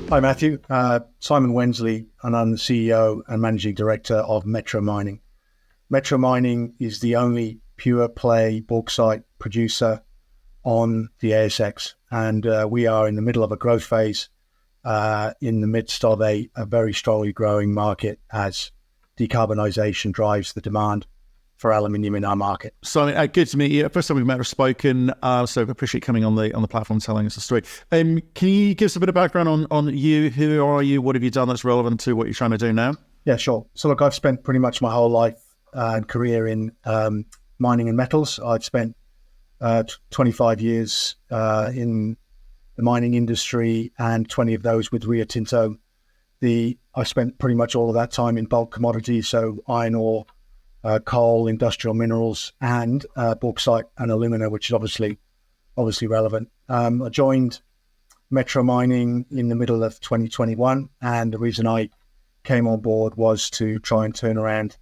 Hi, Matthew. Simon Wensley, and I'm the CEO and Managing Director of Metro Mining. Metro Mining is the only pure play bauxite producer on the ASX, and we are in the middle of a growth phase in the midst of a very strongly growing market as decarbonisation drives the demand for aluminium in our market. So good to meet you. First time we've met or spoken, so I appreciate coming on the platform telling us the story. Can you give us a bit of background on you? Who are you? What have you done that's relevant to what you're trying to do now? Yeah, sure. So look, I've spent pretty much my whole life and career in mining and metals. I've spent 25 years in the mining industry and 20 of those with Rio Tinto. I spent pretty much all of that time in bulk commodities, so iron ore, coal, industrial minerals, and bauxite and alumina, which is obviously relevant. I joined Metro Mining in the middle of 2021, and the reason I came on board was to try and turn around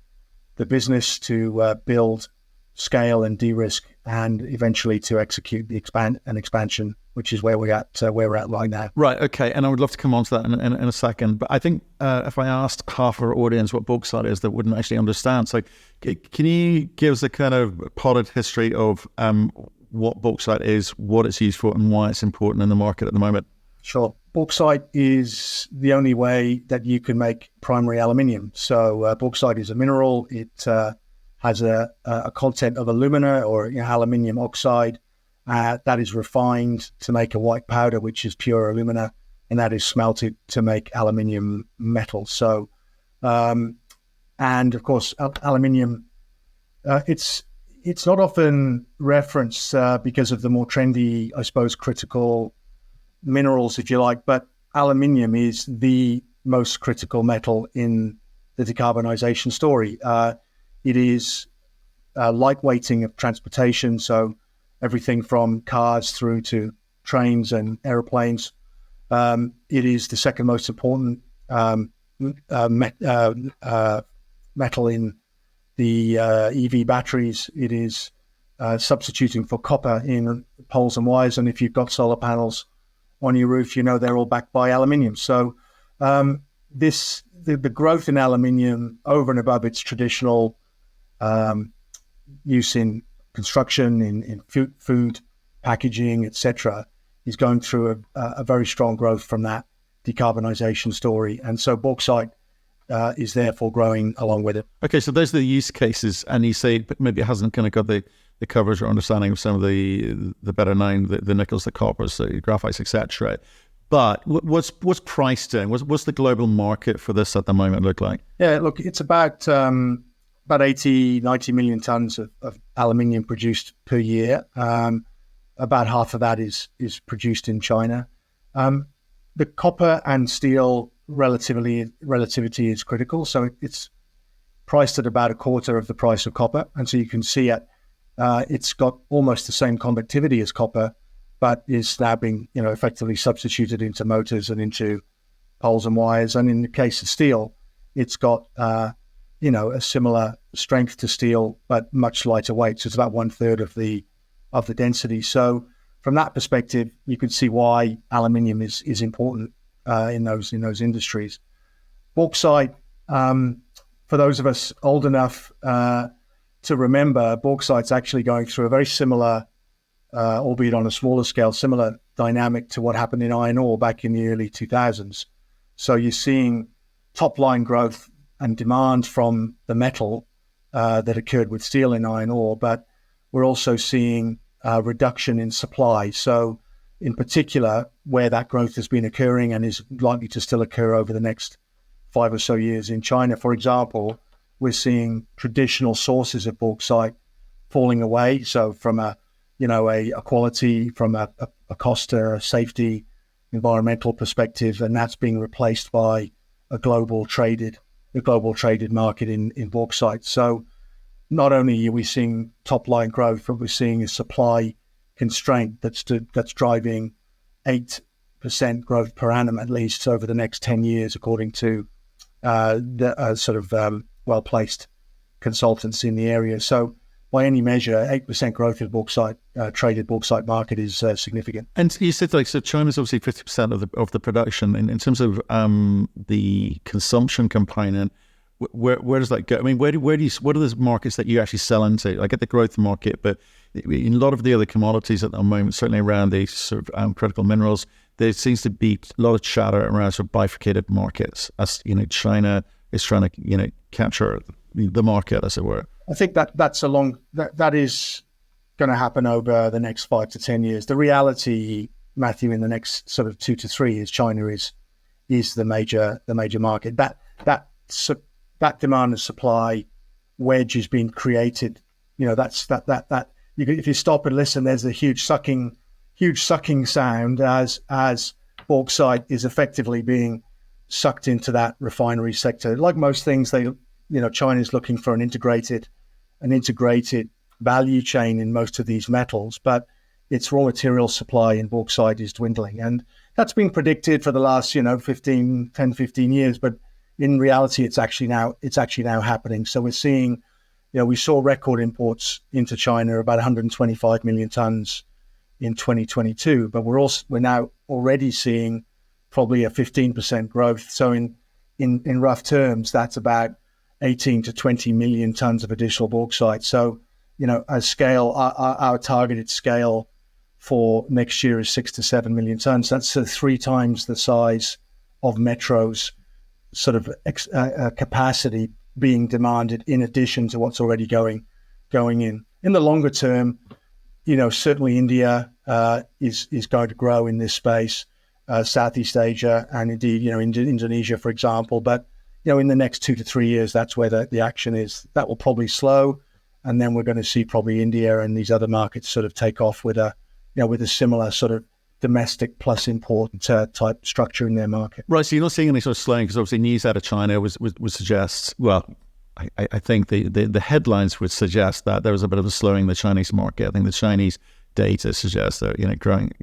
the business to build, scale, and de-risk, and eventually to execute the expansion, which is where we're at right now. Right, okay, and I would love to come on to that in a second, but I think if I asked half our audience what bauxite is, they wouldn't actually understand. So can you give us a kind of potted history of what bauxite is, what it's used for, and why it's important in the market at the moment? Sure. Bauxite is the only way that you can make primary aluminium. So bauxite is a mineral. It has a content of alumina or aluminium oxide that is refined to make a white powder, which is pure alumina, and that is smelted to make aluminium metal. So, and of course, aluminium, it's not often referenced because of the more trendy, I suppose, critical minerals, if you like, but aluminium is the most critical metal in the decarbonisation story. It is lightweighting of transportation, so everything from cars through to trains and aeroplanes. It is the second most important metal in the EV batteries. It is substituting for copper in poles and wires, and if you've got solar panels on your roof, they're all backed by aluminium. So the growth in aluminium over and above its traditional use in construction, in food packaging, etc., is going through a very strong growth from that decarbonisation story. And so bauxite is therefore growing along with it. Okay, so those are the use cases, and you say but maybe it hasn't kind of got the coverage or understanding of some of the better known, the nickels, the coppers, the graphites, etc. But what's price doing? What's the global market for this at the moment look like? Yeah, look, it's about 80, 90 million tons of aluminium produced per year. About half of that is produced in China. The copper and steel relativity is critical. So it's priced at about a quarter of the price of copper. And so you can see it's got almost the same conductivity as copper, but is now being effectively substituted into motors and into poles and wires. And in the case of steel, it's got a similar strength to steel, but much lighter weight. So it's about 1/3 of the density. So from that perspective, you can see why aluminium is important in those industries. Bauxite, for those of us old enough to remember, bauxite's actually going through a very similar, albeit on a smaller scale, similar dynamic to what happened in iron ore back in the early 2000s. So you're seeing top line growth and demand from the metal that occurred with steel and iron ore, but we're also seeing a reduction in supply. So in particular, where that growth has been occurring and is likely to still occur over the next 5 or so years in China, for example, we're seeing traditional sources of bauxite falling away. So from a quality, from a cost, a safety, environmental perspective, and that's being replaced by a global traded market in bauxite. So not only are we seeing top line growth, but we're seeing a supply constraint that's driving 8% growth per annum at least over the next 10 years, according to the well-placed consultants in the area. So by any measure, 8% growth in bauxite, traded bauxite market is significant. And you said so China's obviously 50% of the production. In terms of the consumption component, where does that go? I mean, what are the markets that you actually sell into? I get the growth market, but in a lot of the other commodities at the moment, certainly around the sort of critical minerals, there seems to be a lot of chatter around sort of bifurcated markets, as China is trying to capture the market, as it were. I think that is going to happen over the next 5 to 10 years. The reality, Matthew, in the next sort of 2 to 3 years, China is the major market. That demand and supply wedge has been created. If you stop and listen, there's a huge sucking sound as bauxite is effectively being sucked into that refinery sector. Like most things, China's looking for an integrated value chain in most of these metals, but its raw material supply in bauxite is dwindling, and that's been predicted for the last 15 years. But in reality, it's actually now happening. So we're seeing, we saw record imports into China, about 125 million tons in 2022, but we're now already seeing probably a 15% growth. So in rough terms, that's about 18 to 20 million tons of additional bauxite. So, as scale, our targeted scale for next year is 6 to 7 million tons. That's 3 times the size of Metro's sort of capacity being demanded, in addition to what's already going in. In the longer term, certainly India is going to grow in this space, Southeast Asia, and indeed, Indonesia, for example. But in the next 2 to 3 years, that's where the action is. That will probably slow, and then we're going to see probably India and these other markets sort of take off with a similar sort of domestic plus import type structure in their market. Right, so you're not seeing any sort of slowing, because obviously news out of China would suggest, well, I think the headlines would suggest that there was a bit of a slowing in the Chinese market. I think the Chinese data suggests that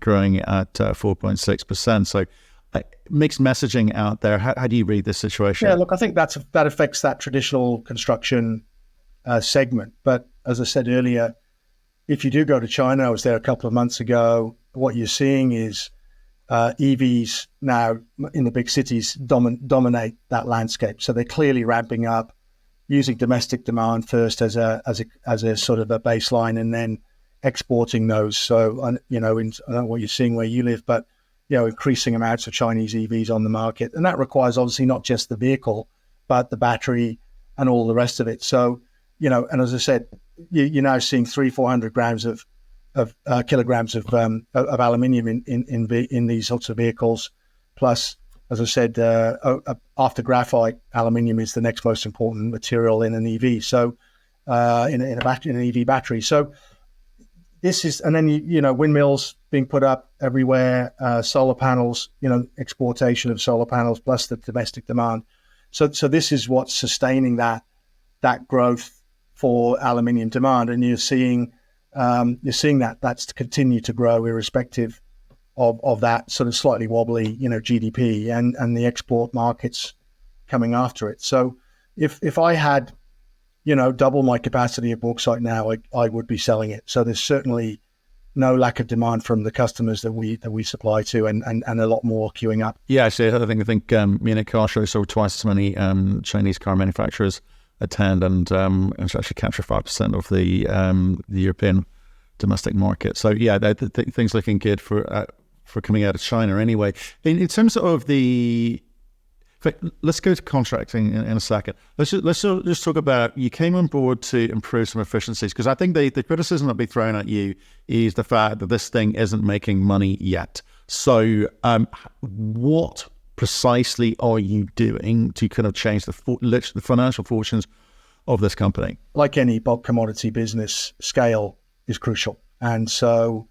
growing at 4.6%. So mixed messaging out there. How do you read this situation? Yeah, look, I think that affects that traditional construction segment. But as I said earlier, if you do go to China, I was there a couple of months ago, what you're seeing is EVs now in the big cities dominate that landscape. So they're clearly ramping up, using domestic demand first as a sort of a baseline, and then exporting those. So I don't know what you're seeing where you live, but increasing amounts of Chinese EVs on the market, and that requires obviously not just the vehicle, but the battery and all the rest of it. So and as I said, you're now seeing 300-400 grams of kilograms of aluminium in these sorts of vehicles. Plus, as I said, after graphite, aluminium is the next most important material in an EV. So in an EV battery. So this is, and then windmills being put up everywhere, solar panels, exportation of solar panels plus the domestic demand. So this is what's sustaining that growth for aluminium demand, and you're seeing that's continue to grow irrespective of that sort of slightly wobbly GDP and the export markets coming after it. So if I had double my capacity of bauxite now, I would be selling it. So there's certainly no lack of demand from the customers that we supply to, and a lot more queuing up. Yeah, actually, I think Munich Car Show saw twice as many Chinese car manufacturers attend, and actually capture 5% of the European domestic market. So yeah, things looking good for coming out of China anyway. In terms of let's go to contracting in a second. Let's just talk about, you came on board to improve some efficiencies, because I think the criticism that be thrown at you is the fact that this thing isn't making money yet. So what precisely are you doing to kind of change the financial fortunes of this company? Like any bulk commodity business, scale is crucial. And so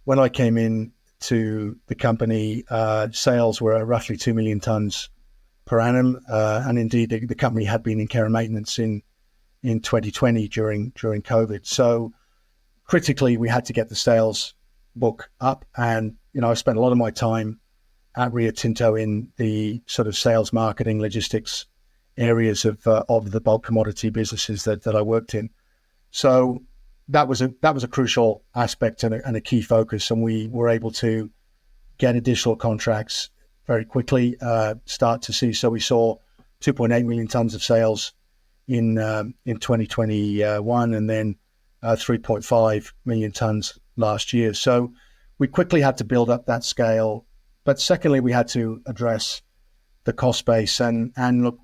when I came in to the company, sales were roughly 2 million tons per annum. And indeed, the company had been in care and maintenance in 2020 during COVID. So critically, we had to get the sales book up. And, I spent a lot of my time at Rio Tinto in the sort of sales, marketing, logistics areas of the bulk commodity businesses that I worked in. So that was a crucial aspect and a key focus, and we were able to get additional contracts very quickly. Start to see, so we saw 2.8 million tons of sales in 2021, and then 3.5 million tons last year. So we quickly had to build up that scale. But secondly, we had to address the cost base, and look,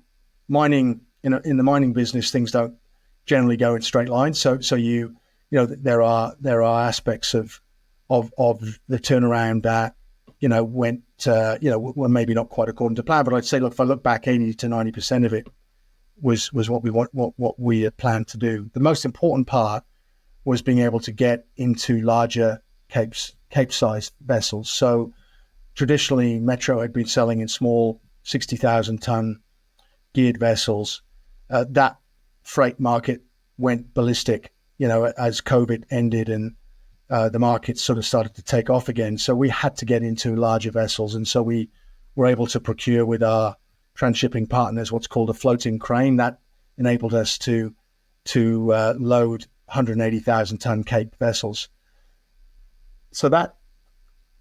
mining, in the mining business, things don't generally go in straight lines. So there are aspects of the turnaround that went were maybe not quite according to plan. But I'd say, look, if I look back, 80 to 90% of it was what we had planned to do. The most important part was being able to get into larger Cape-sized vessels. So traditionally, Metro had been selling in small 60,000-ton geared vessels. That freight market went ballistic, as COVID ended and the market sort of started to take off again. So we had to get into larger vessels. And so we were able to procure with our transshipping partners what's called a floating crane. That enabled us to load 180,000-ton Cape vessels. So that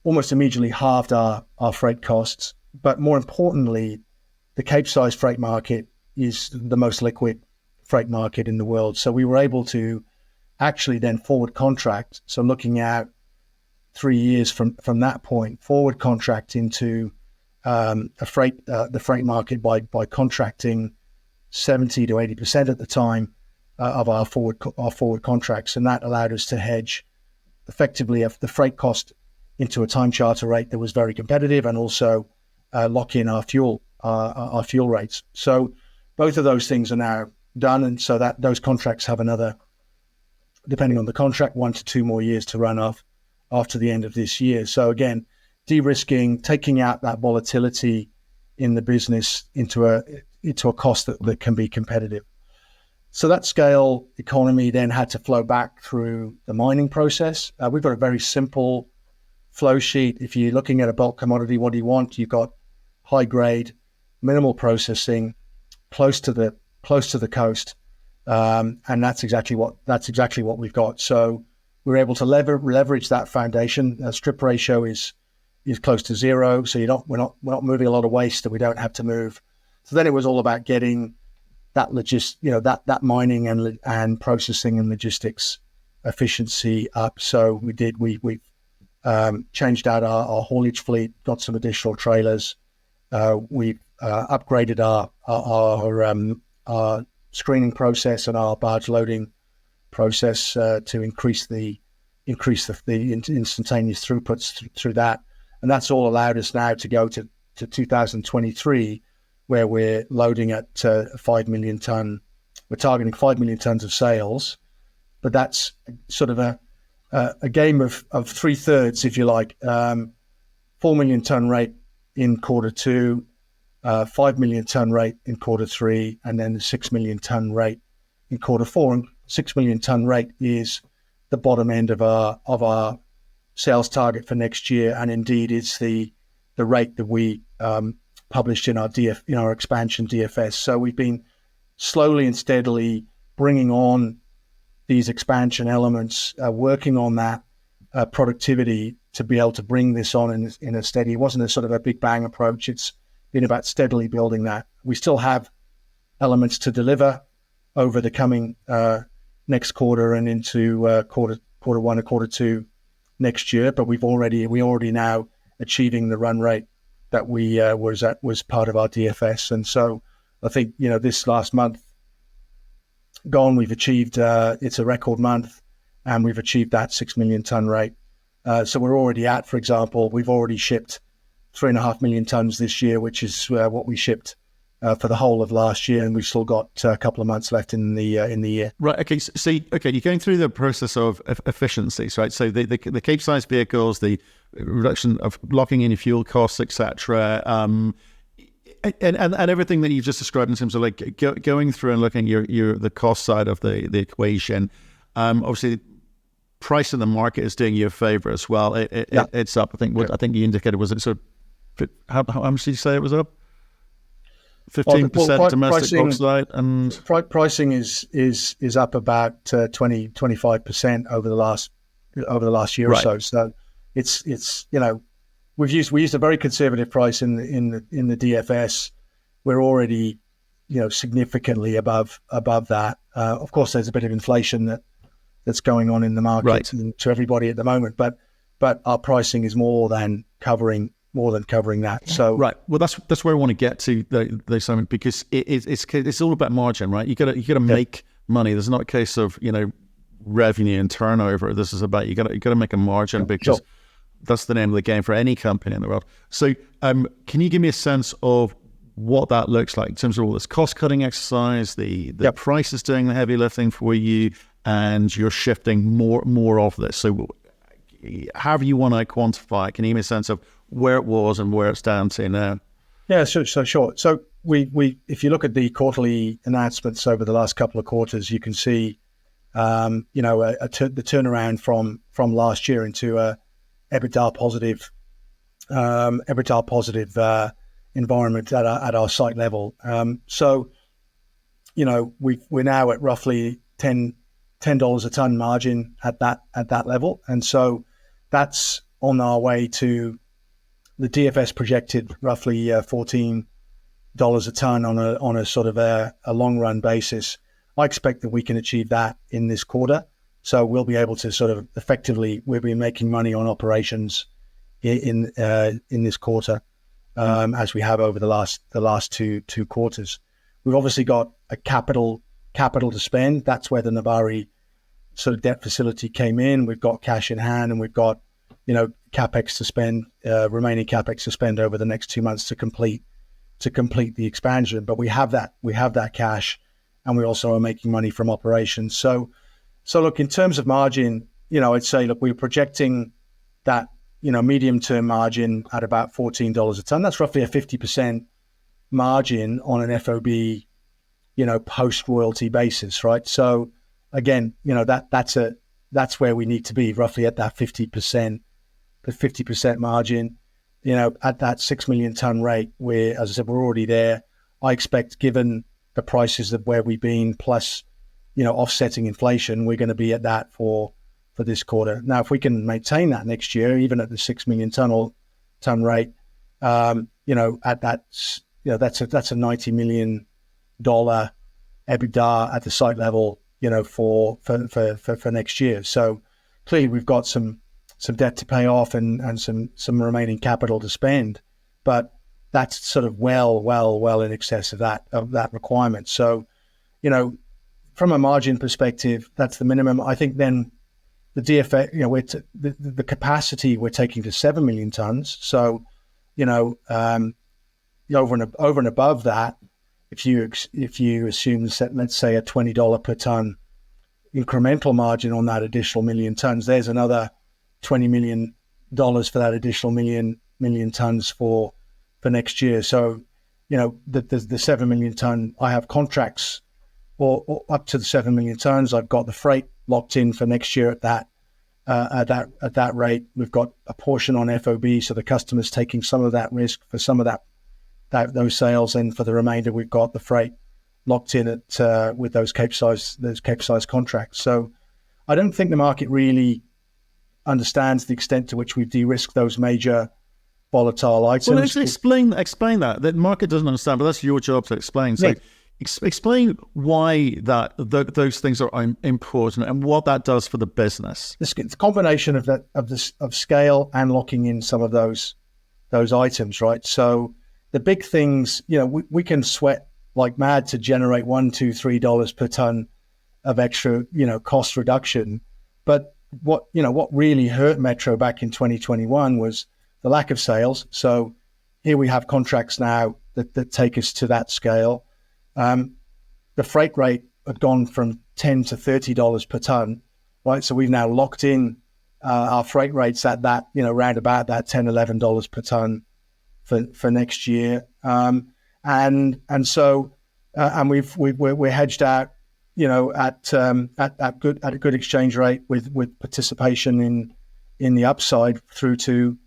almost immediately halved our freight costs. But more importantly, the Cape-sized freight market is the most liquid freight market in the world. So we were able to actually then forward contract. So looking at 3 years from that point, forward contract into the freight market by contracting 70 to 80% at the time of our forward contracts, and that allowed us to hedge effectively the freight cost into a time charter rate that was very competitive, and also lock in our fuel rates. So both of those things are now done, and so that those contracts have another, depending on the contract, 1 to 2 more years to run off after the end of this year. So again, de-risking, taking out that volatility in the business into a cost that can be competitive. So that scale economy then had to flow back through the mining process. We've got a very simple flow sheet. If you're looking at a bulk commodity, what do you want? You've got high grade, minimal processing, close to the coast, and that's exactly what we've got. So we're able to leverage that foundation. Strip ratio is close to zero, so we're not moving a lot of waste that we don't have to move. So then it was all about getting that that mining and processing and logistics efficiency up. So we changed out our haulage fleet, got some additional trailers. We upgraded our screening process and our barge loading process to increase the instantaneous throughputs through that, and that's all allowed us now to go to 2023, where we're loading at 5 million ton. We're targeting 5 million tons of sales, but that's sort of a game of 3/3, if you like. 4 million ton rate in Q2, 5 million ton rate in Q3, and then the 6 million ton rate in Q4. And 6 million ton rate is the bottom end of our sales target for next year, and indeed it's the rate that we published in our expansion DFS. So we've been slowly and steadily bringing on these expansion elements, working on that productivity to be able to bring this on in a steady. It wasn't a sort of a big bang approach. It's been about steadily building that. We still have elements to deliver over the coming next quarter and into quarter one or Q2 next year, but we already now achieving the run rate that we was part of our DFS. And so I think this last month gone, we've achieved it's a record month, and we've achieved that 6 million ton rate. So we're already at, for example, we've already shipped 3.5 million tons this year, which is what we shipped for the whole of last year, and we've still got a couple of months left in the year. Right. Okay. So you're going through the process of efficiencies, right? So the Cape-sized vehicles, the reduction of locking in your fuel costs, etc., and everything that you've just described in terms of like going through and looking at the cost side of the equation. Obviously, price in the market is doing you a favor as well. It's up. I think you indicated, was it sort of how much did you say it was up? 15% domestic bauxite, and pricing is up about 25% over the last year or so. So it's we used a very conservative price in the DFS. We're already significantly above that. Of course, there's a bit of inflation that's going on in the market to everybody at the moment, but our pricing is more than covering that. So well, that's where I want to get to, Simon, because it's all about margin, right? You got to make money. There's not a case of revenue and turnover. This is about you got to make a margin, because that's the name of the game for any company in the world. So can you give me a sense of what that looks like in terms of all this cost cutting exercise, the price is doing the heavy lifting for you, and you're shifting more of this? So however you want to quantify, can you give me a sense of where it was and where it's down to now? Yeah, sure. So we if you look at the quarterly announcements over the last couple of quarters, you can see the turnaround from last year into a EBITDA positive environment at our site level. So we're now at roughly $10 a ton margin at that level, and so that's on our way to the DFS projected roughly $14 a ton on a sort of a long run basis. I expect that we can achieve that in this quarter. So we'll be able to sort of effectively, we'll be making money on operations in this quarter, as we have over the last two quarters. We've obviously got a capital to spend. That's where the Nabari sort of debt facility came in. We've got cash in hand, and we've got capex to spend, remaining capex to spend over the next 2 months to complete the expansion. But we have that cash, and we also are making money from operations. So look, in terms of margin, I'd say, look, we're projecting that, medium-term margin at about $14 a ton. That's roughly a 50% margin on an FOB, post-royalty basis, right? So again, that's where we need to be, roughly at that 50% margin, at that 6 million ton rate, where, as I said, we're already there. I expect, given the prices of where we've been, plus offsetting inflation, we're going to be at that for this quarter. Now, if we can maintain that next year, even at the 6 million ton rate, at that, that's a $90 million EBITDA at the site level, for next year. So clearly, we've got some debt to pay off and some remaining capital to spend, but that's sort of well in excess of that requirement. So, from a margin perspective, that's the minimum. I think then the DFA, the capacity we're taking to 7 million tons. So, over and above that, if you assume, let's say, a $20 per ton incremental margin on that additional million tons, there's another $20 million for that additional million tons for next year. So, the 7 million ton, I have contracts or up to the 7 million tons. I've got the freight locked in for next year at that rate. We've got a portion on FOB, so the customer's taking some of that risk for some of those sales, and for the remainder, we've got the freight locked in at with those Capesize contracts. So I don't think the market really understands the extent to which we've de-risked those major volatile items. Well, let's explain that. The market doesn't understand, but that's your job to explain. So explain why those things are important and what that does for the business. It's a combination of scale and locking in some of those items, right? So the big things, we can sweat like mad to generate $1, $2, $3 per ton of extra, cost reduction. But what really hurt Metro back in 2021 was the lack of sales. So here we have contracts now that take us to that scale. The freight rate had gone from $10 to $30 per ton, right? So we've now locked in our freight rates at that, round about that $10, $11 per ton for next year. And so we're hedged out, at a good exchange rate with participation in the upside through to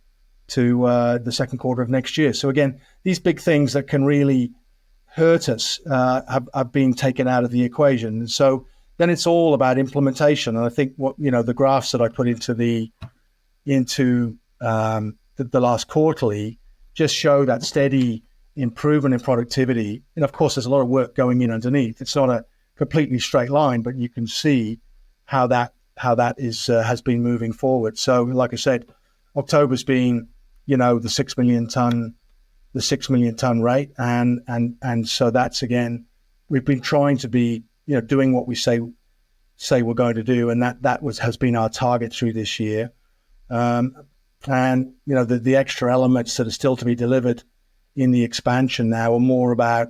the second quarter of next year. So again, these big things that can really hurt us have been taken out of the equation. And so then it's all about implementation. And I think the graphs that I put into the last quarterly just show that steady improvement in productivity. And of course, there's a lot of work going in underneath. It's not a completely straight line, but you can see how that has been moving forward. So, like I said, October's been, the 6 million ton rate, and so that's, again, we've been trying to be, doing what we say we're going to do, and that has been our target through this year. And the extra elements that are still to be delivered in the expansion now are more about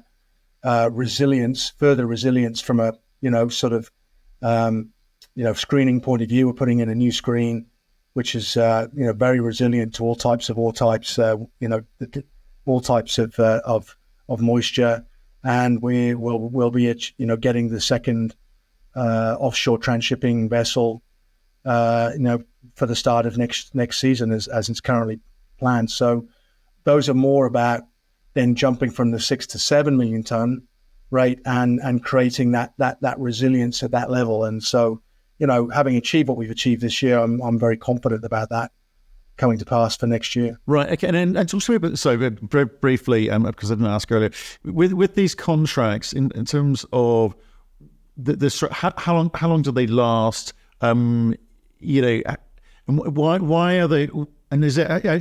further resilience from a screening point of view. We're putting in a new screen, which is very resilient to all types of ore types, all types of moisture, and we'll be getting the second offshore transshipping vessel for the start of next season as it's currently planned. So those are more about then jumping from the 6 to 7 million ton rate and creating that resilience at that level. And so, having achieved what we've achieved this year, I'm very confident about that coming to pass for next year. Right. Okay. And talk to me about, very briefly, because I didn't ask earlier, with these contracts in terms of how long do they last? Why are they? And are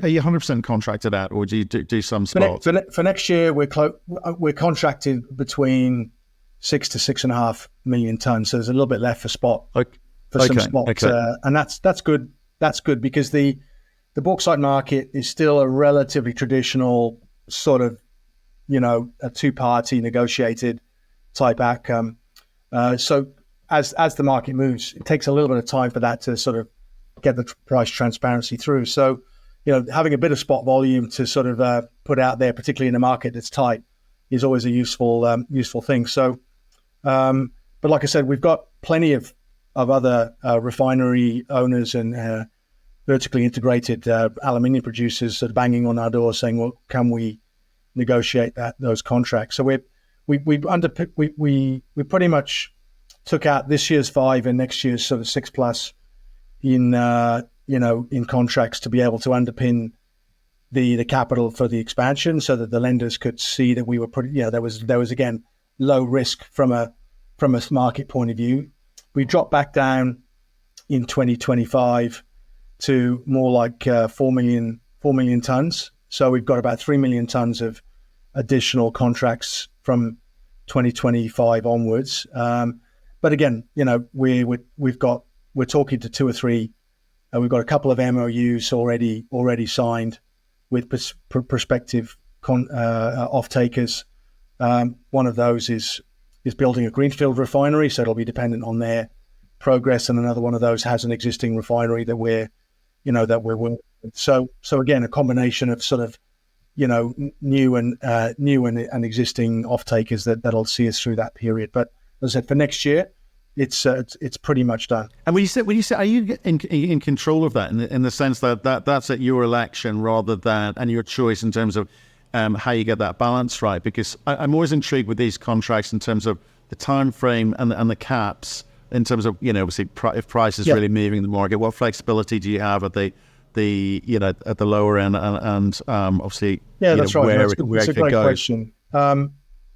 you 100% contracted out, or do you do some spot? For next year, we're contracted between 6 to 6.5 million tons. So there's a little bit left for spot. Some spot, and that's good. That's good because the bauxite market is still a relatively traditional sort of, a two-party negotiated type outcome. So as the market moves, it takes a little bit of time for that to sort of get the price transparency through. So, having a bit of spot volume to sort of put out there, particularly in a market that's tight, is always a useful thing. So, but like I said, we've got plenty of other refinery owners and vertically integrated aluminium producers that are banging on our door saying, "Well, can we negotiate those contracts?" So we pretty much took out this year's 5 and next year's sort of 6+ in contracts to be able to underpin the capital for the expansion, so that the lenders could see that we were there was again low risk from a market point of view. We dropped back down in 2025 to more like 4 million tons. So we've got about 3 million tons of additional contracts from 2025 onwards. But again, we're talking to 2 or 3. We've got a couple of MOUs already signed with prospective off-takers. One of those is building a greenfield refinery, so it'll be dependent on their progress, and another one of those has an existing refinery that we're working with. So again, a combination of sort of new and existing off-takers that'll see us through that period. But as I said, for next year, it's pretty much done. And when you say, are you in control of that in the sense that that's at your election rather than and your choice in terms of how you get that balance right? Because I'm always intrigued with these contracts in terms of the time frame and the caps in terms of obviously if price is really moving the market, what flexibility do you have at the at the lower end and obviously that's right. where it's a great question.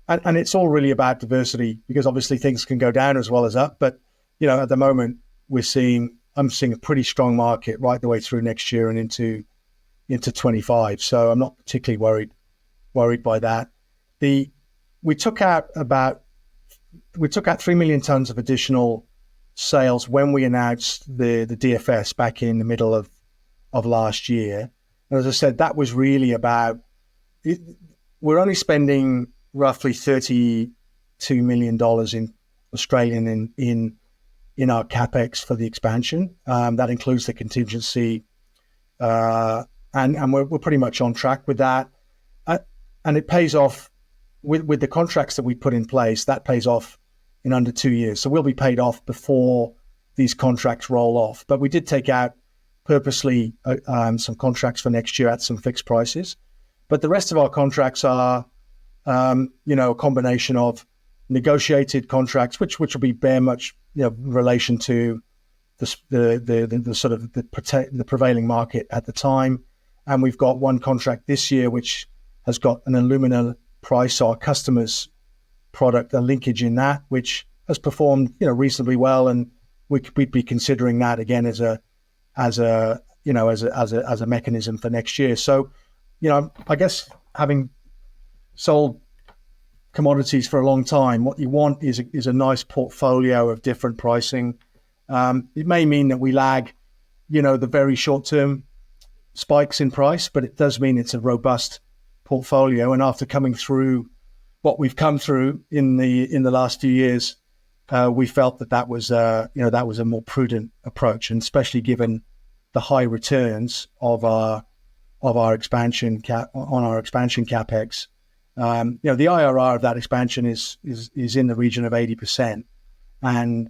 And it's all really about diversity, because obviously things can go down as well as up. But, at the moment I'm seeing a pretty strong market right the way through next year and into 25. So I'm not particularly worried by that. We took out 3 million tons of additional sales when we announced the DFS back in the middle of last year. And as I said, that was really about we're only spending roughly $32 million in Australian in our capex for the expansion. That includes the contingency, and we're pretty much on track with that. And it pays off with the contracts that we put in place. That pays off in under 2 years. So we'll be paid off before these contracts roll off. But we did take out purposely some contracts for next year at some fixed prices. But the rest of our contracts are a combination of negotiated contracts, which will be very much relation to the sort of the prevailing market at the time. And we've got one contract this year which has got an alumina price, our customers' product, a linkage in that, which has performed reasonably well, and we'd be considering that again as a mechanism for next year. So, I guess having sold commodities for a long time, what you want is a nice portfolio of different pricing. It may mean that we lag, the very short term spikes in price, but it does mean it's a robust portfolio. And after coming through what we've come through in the last few years, we felt that was a more prudent approach, and especially given the high returns of our expansion capex. The IRR of that expansion is in the region of 80%, and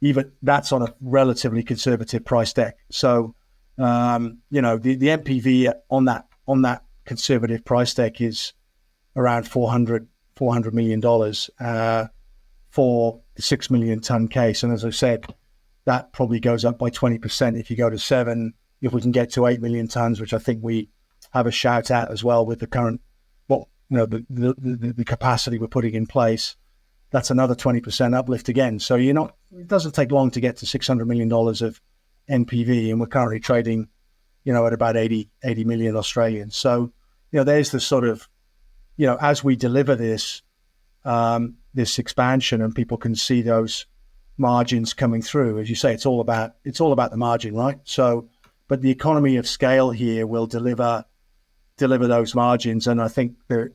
even that's on a relatively conservative price deck. So, the NPV on that conservative price deck is around $400 million for the 6 million ton case. And as I said, that probably goes up by 20% if you go to 7. If we can get to 8 million tons, which I think we have a shout at as well with the current the capacity we're putting in place, that's another 20% uplift again. So it doesn't take long to get to $600 million of NPV, and we're currently trading, at about 80 million Australian. So, there's the sort of, as we deliver this expansion and people can see those margins coming through, as you say, it's all about the margin, right? So, but the economy of scale here will deliver those margins, and I think the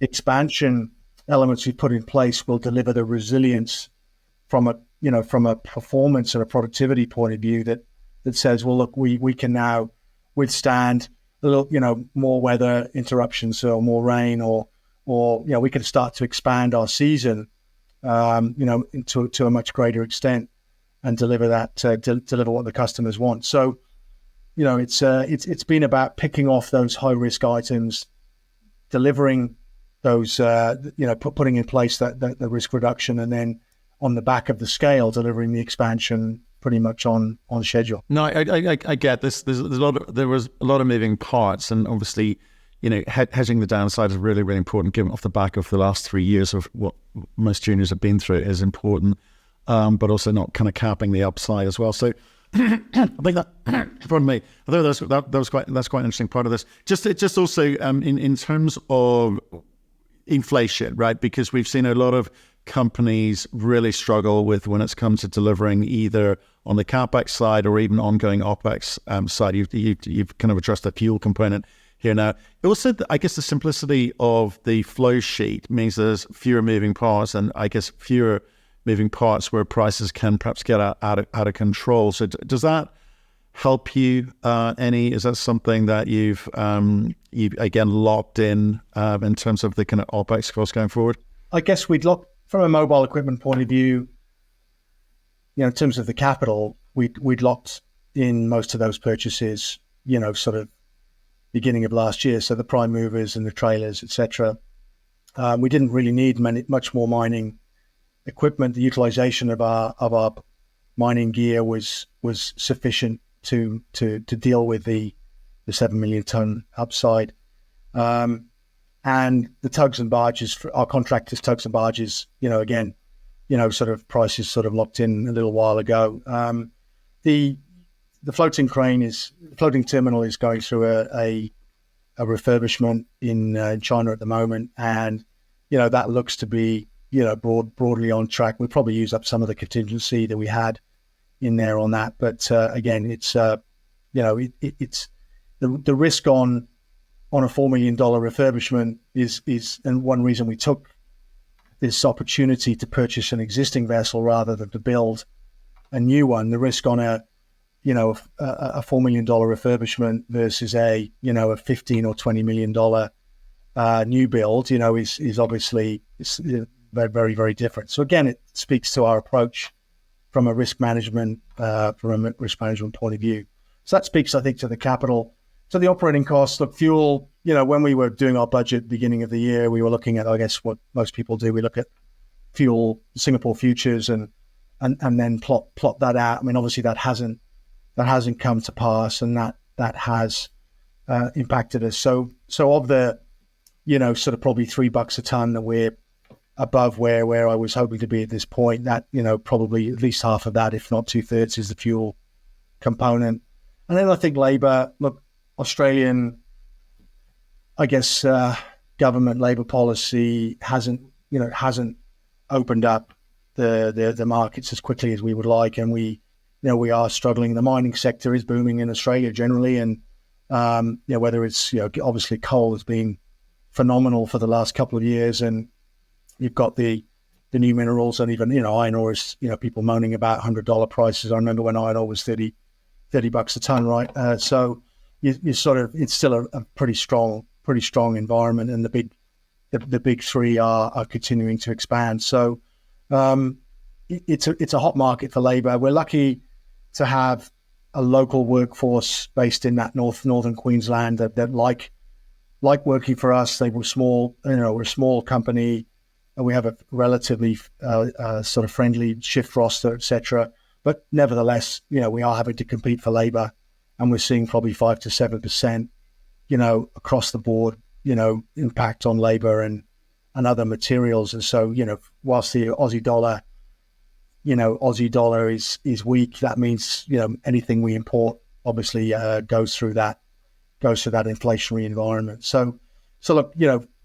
expansion elements we put in place will deliver the resilience from a performance and a productivity point of view that says, well, look, we can now withstand a little, more weather interruptions or more rain, or we can start to expand our season, to a much greater extent and deliver that, deliver what the customers want. So, it's been about picking off those high risk items, delivering those, putting in place the risk reduction, and then on the back of the scale, delivering the expansion pretty much on schedule. No, I get this. There was a lot of moving parts, and obviously, hedging the downside is really, really important. Given off the back of the last 3 years of what most juniors have been through is important, but also not kind of capping the upside as well. So, I think that, pardon me, I think that's quite an interesting part of this. Just also in terms of inflation, right? Because we've seen a lot of companies really struggle with when it's come to delivering either on the capex side or even ongoing opex side. You've kind of addressed the fuel component here now. Also, I guess the simplicity of the flow sheet means there's fewer moving parts, and I guess fewer moving parts where prices can perhaps get out of control. So does that help you any? Is that something that you've again locked in terms of the kind of OPEX costs going forward? I guess we'd lock from a mobile equipment point of view, in terms of the capital, we'd locked in most of those purchases, sort of beginning of last year. So the prime movers and the trailers, etc. We didn't really need much more mining equipment. The utilization of our mining gear was sufficient to deal with the 7 million ton upside. And the tugs and barges, for our contractors, tugs and barges, again, sort of prices sort of locked in a little while ago. The floating terminal is going through a refurbishment in China at the moment, and that looks to be broadly on track. We'll probably use up some of the contingency that we had in there on that, but again, it's it's the risk on a $4 million refurbishment is, and one reason we took this opportunity to purchase an existing vessel rather than to build a new one. The risk on a $4 million refurbishment versus a $15 or $20 million new build, is obviously very, very, very different. So again, it speaks to our approach from a risk management point of view. So that speaks, I think, to the capital So the operating costs, look, fuel, when we were doing our budget beginning of the year, we were looking at, I guess, what most people do. We look at fuel, Singapore futures, and then plot that out. I mean, obviously that hasn't come to pass, and that has impacted us. So of the, sort of probably $3 a ton that we're above where I was hoping to be at this point, that, probably at least half of that, if not 2/3, is the fuel component. And then I think labor, look, Australian, I guess, government labor policy hasn't opened up the markets as quickly as we would like, and we are struggling. The mining sector is booming in Australia generally, and whether it's obviously coal has been phenomenal for the last couple of years, and you've got the new minerals, and even iron ore is people moaning about $100 prices. I remember when iron ore was $30 a ton, right? So you sort of, it's still a pretty strong environment, and the big three are continuing to expand. So it's a hot market for labour. We're lucky to have a local workforce based in that northern Queensland that like working for us. They were small, we're a small company, and we have a relatively sort of friendly shift roster, etc. But nevertheless, we are having to compete for labour, and we're seeing probably 5 to 7%, across the board, impact on labour and other materials. And so, whilst the Aussie dollar is weak, that means, anything we import obviously goes through that inflationary environment. So look,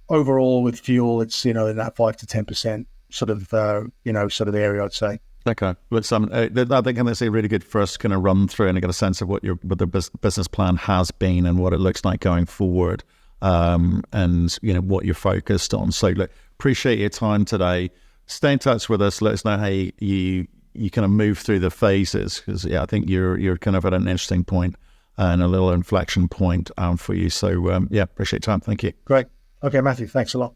overall with fuel, it's, in that 5 to 10% sort of area, I'd say. Okay. Look, Simon, I think that's a really good first kind of run through, and I get a sense of what the business plan has been and what it looks like going forward, and what you're focused on. So look, appreciate your time today. Stay in touch with us. Let us know how you kind of move through the phases, because I think you're kind of at an interesting point and a little inflection point for you. So appreciate your time. Thank you. Great. Okay, Matthew, thanks a lot.